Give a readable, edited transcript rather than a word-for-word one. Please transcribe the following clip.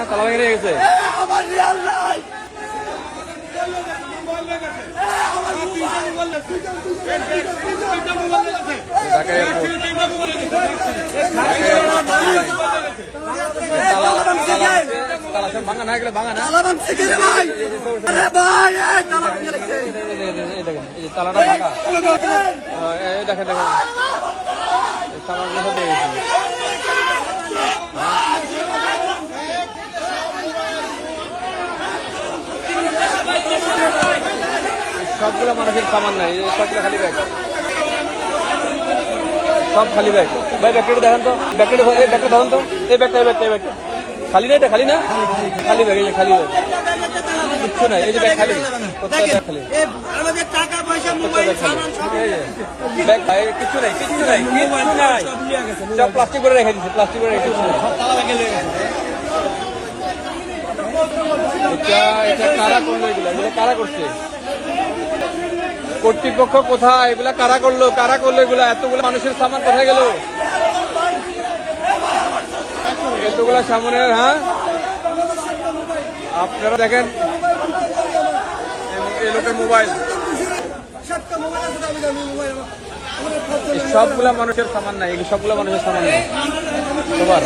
তালা ভেঙে গেছে। ভাঙা না গেলে ভাঙা না তালাটা ভাঙা। দেখেন দেখেন সবগুলো মানুষের সামান নাই, সবগুলো খালি ব্যাগ, সব খালি ব্যাগ। ভাই ব্যাগটা দেখেন তো, ব্যাগটা ধরেন তো, এই ব্যাগটা খালি না, এটা খালি না, খালি ব্যাগ, এই যে খালি ব্যাগ, কিচ্ছু নাই, এই যে ব্যাগ খালি, প্রত্যেকটা ব্যাগ খালি, ব্যাগ ভাই কিচ্ছু নাই, কিচ্ছু নাই, কিচ্ছু নাই, সব প্লাস্টিক করে রেখে দিচ্ছে, প্লাস্টিক করে রেখে দিচ্ছে। এটা কারা করলো, এগুলো কারা করছে, কর্তৃপক্ষ কোথায়, এগুলা কারা করলো এগুলা, এতগুলো মানুষের সামান কোথায় গেল, এতগুলা সামনের। হ্যাঁ আপনারা দেখেন এই লোকের মোবাইল, সবগুলা মানুষের সামান নাই, সবগুলা মানুষের সামান নাই সবার।